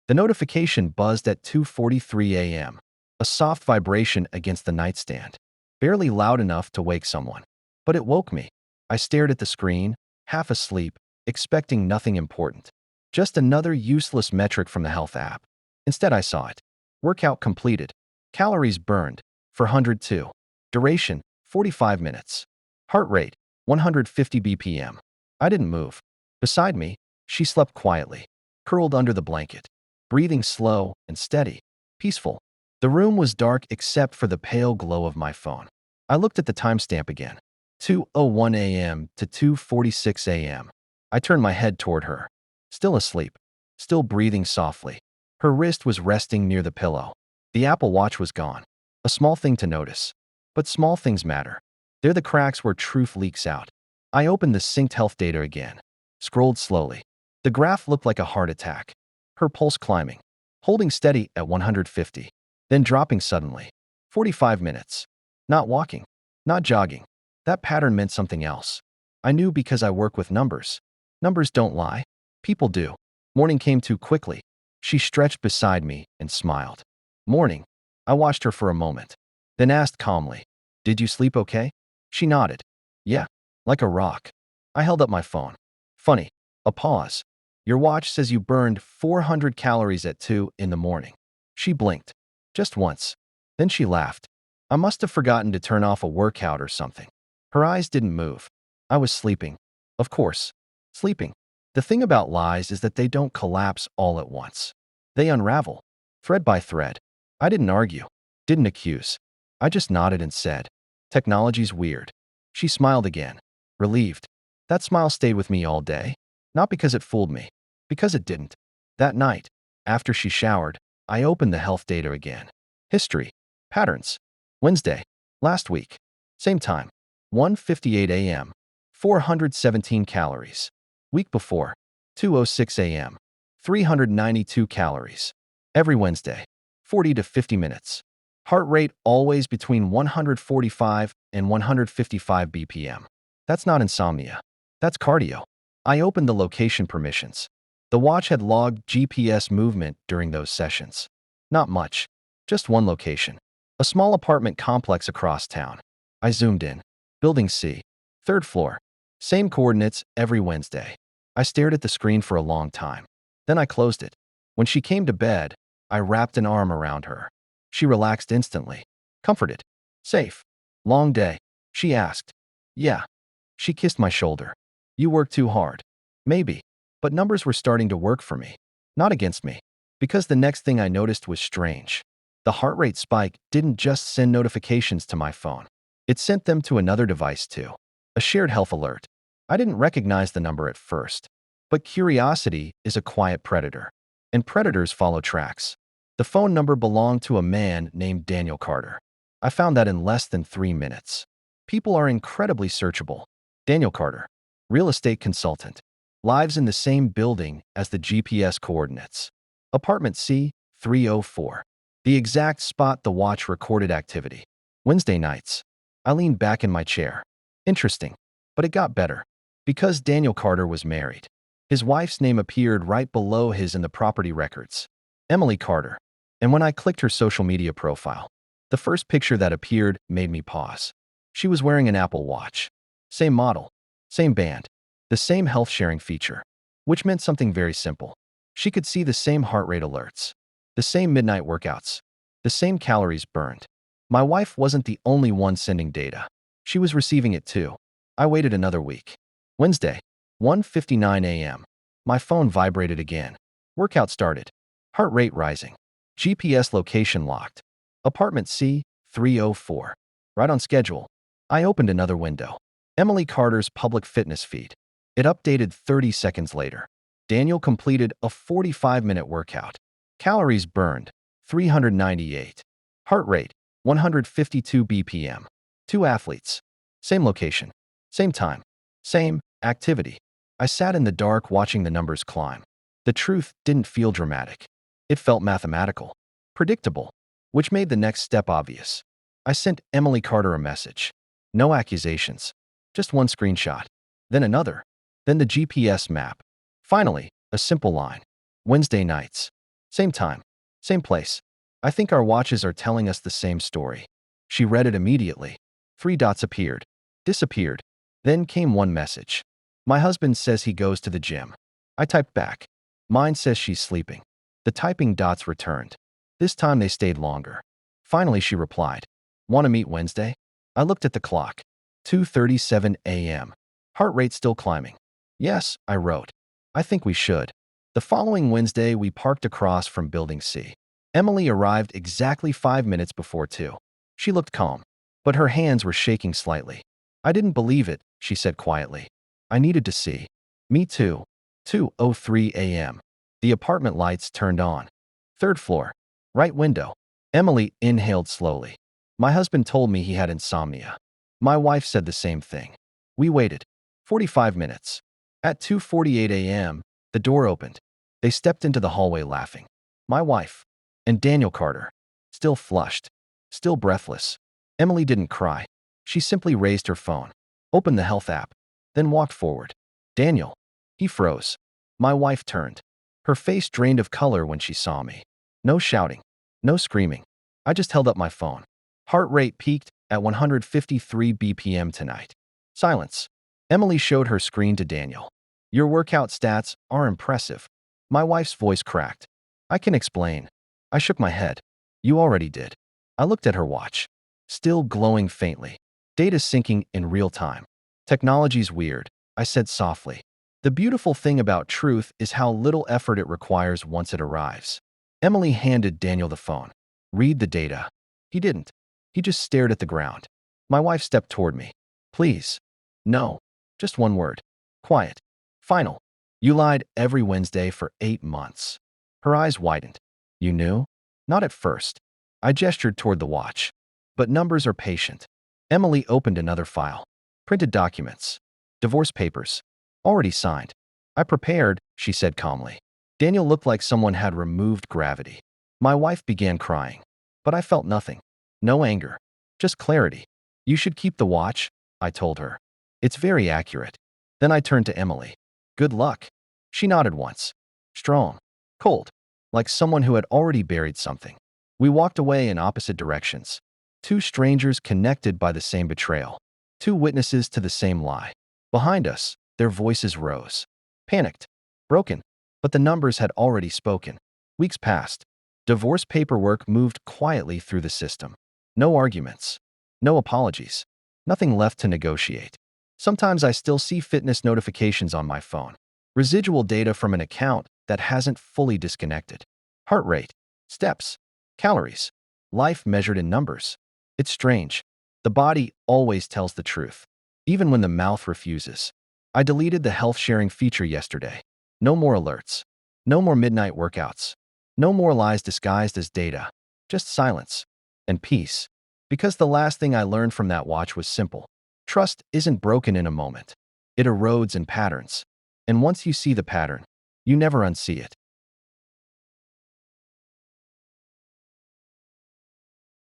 The notification buzzed at 2:43 a.m., a soft vibration against the nightstand, barely loud enough to wake someone. But it woke me. I stared at the screen, half asleep, expecting nothing important. Just another useless metric from the health app. Instead, I saw it. Workout completed. Calories burned, 402. Duration, 45 minutes. Heart rate, 150 BPM. I didn't move. Beside me, she slept quietly, curled under the blanket, breathing slow and steady, peaceful. The room was dark except for the pale glow of my phone. I looked at the timestamp again. 2:01 a.m. to 2:46 a.m. I turned my head toward her. Still asleep, still breathing softly. Her wrist was resting near the pillow. The Apple Watch was gone. A small thing to notice. But small things matter. They're the cracks where truth leaks out. I opened the synced health data again. Scrolled slowly. The graph looked like a heart attack. Her pulse climbing. Holding steady at 150. Then dropping suddenly. 45 minutes. Not walking. Not jogging. That pattern meant something else. I knew because I work with numbers. Numbers don't lie. People do. Morning came too quickly. She stretched beside me and smiled. Morning. I watched her for a moment. Then asked calmly, "Did you sleep okay?" She nodded. "Yeah." Like a rock. I held up my phone. Funny. A pause. "Your watch says you burned 400 calories at 2 in the morning." She blinked. Just once. Then she laughed. I must have forgotten to turn off a workout or something. Her eyes didn't move. I was sleeping. Of course. Sleeping. The thing about lies is that they don't collapse all at once. They unravel, thread by thread. I didn't argue. Didn't accuse. I just nodded and said, "Technology's weird." She smiled again. Relieved. That smile stayed with me all day. Not because it fooled me. Because it didn't. That night, after she showered, I opened the health data again. History. Patterns. Wednesday. Last week. Same time. 1:58 a.m. 417 calories. Week before. 2:06 a.m. 392 calories. Every Wednesday. 40 to 50 minutes. Heart rate always between 145 and 155 BPM. That's not insomnia. That's cardio. I opened the location permissions. The watch had logged GPS movement during those sessions. Not much. Just one location. A small apartment complex across town. I zoomed in. Building C. 3rd floor. Same coordinates every Wednesday. I stared at the screen for a long time. Then I closed it. When she came to bed, I wrapped an arm around her. She relaxed instantly. Comforted. Safe. Long day? She asked. Yeah. She kissed my shoulder. You work too hard. Maybe. But numbers were starting to work for me. Not against me. Because the next thing I noticed was strange. The heart rate spike didn't just send notifications to my phone. It sent them to another device too. A shared health alert. I didn't recognize the number at first. But curiosity is a quiet predator. And predators follow tracks. The phone number belonged to a man named Daniel Carter. I found that in less than 3 minutes. People are incredibly searchable. Daniel Carter. Real estate consultant. Lives in the same building as the GPS coordinates. Apartment C, 304. The exact spot the watch recorded activity. Wednesday nights. I leaned back in my chair. Interesting. But it got better. Because Daniel Carter was married. His wife's name appeared right below his in the property records. Emily Carter. And when I clicked her social media profile, the first picture that appeared made me pause. She was wearing an Apple Watch. Same model. Same band. The same health sharing feature. Which meant something very simple. She could see the same heart rate alerts. The same midnight workouts. The same calories burned. My wife wasn't the only one sending data. She was receiving it too. I waited another week. Wednesday. 1:59 a.m. My phone vibrated again. Workout started. Heart rate rising. GPS location locked. Apartment C, 304. Right on schedule. I opened another window. Emily Carter's public fitness feed. It updated 30 seconds later. Daniel completed a 45-minute workout. Calories burned, 398. Heart rate, 152 BPM. 2 athletes. Same location. Same time. Same activity. I sat in the dark watching the numbers climb. The truth didn't feel dramatic. It felt mathematical. Predictable. Which made the next step obvious. I sent Emily Carter a message. No accusations. Just one screenshot. Then another. Then the GPS map. Finally, a simple line. Wednesday nights. Same time. Same place. I think our watches are telling us the same story. She read it immediately. 3 dots appeared. Disappeared. Then came one message. My husband says he goes to the gym. I typed back. Mine says she's sleeping. The typing dots returned. This time they stayed longer. Finally, she replied. Want to meet Wednesday? I looked at the clock. 2:37 a.m. Heart rate still climbing. Yes, I wrote. I think we should. The following Wednesday, we parked across from Building C. Emily arrived exactly 5 minutes before 2. She looked calm, but her hands were shaking slightly. I didn't believe it, she said quietly. I needed to see. Me too. 2:03 a.m. The apartment lights turned on. 3rd floor. Right window. Emily inhaled slowly. My husband told me he had insomnia. My wife said the same thing. We waited. 45 minutes. At 2:48 a.m., the door opened. They stepped into the hallway laughing. My wife. And Daniel Carter. Still flushed. Still breathless. Emily didn't cry. She simply raised her phone, opened the health app, then walked forward. Daniel. He froze. My wife turned. Her face drained of color when she saw me. No shouting. No screaming. I just held up my phone. Heart rate peaked at 153 BPM tonight. Silence. Emily showed her screen to Daniel. Your workout stats are impressive. My wife's voice cracked. I can explain. I shook my head. You already did. I looked at her watch. Still glowing faintly. Data syncing in real time. Technology's weird, I said softly. The beautiful thing about truth is how little effort it requires once it arrives. Emily handed Daniel the phone. Read the data. He didn't. He just stared at the ground. My wife stepped toward me. Please. No. Just one word. Quiet. Final. You lied every Wednesday for 8 months. Her eyes widened. You knew? Not at first. I gestured toward the watch. But numbers are patient. Emily opened another file. Printed documents. Divorce papers. Already signed. I prepared, she said calmly. Daniel looked like someone had removed gravity. My wife began crying. But I felt nothing. No anger. Just clarity. You should keep the watch, I told her. It's very accurate. Then I turned to Emily. Good luck. She nodded once. Strong. Cold. Like someone who had already buried something. We walked away in opposite directions. 2 strangers connected by the same betrayal. 2 witnesses to the same lie. Behind us, their voices rose. Panicked. Broken. But the numbers had already spoken. Weeks passed. Divorce paperwork moved quietly through the system. No arguments. No apologies. Nothing left to negotiate. Sometimes I still see fitness notifications on my phone. Residual data from an account that hasn't fully disconnected. Heart rate. Steps. Calories. Life measured in numbers. It's strange. The body always tells the truth, even when the mouth refuses. I deleted the health sharing feature yesterday. No more alerts. No more midnight workouts. No more lies disguised as data. Just silence. And peace. Because the last thing I learned from that watch was simple. Trust isn't broken in a moment. It erodes in patterns. And once you see the pattern, you never unsee it.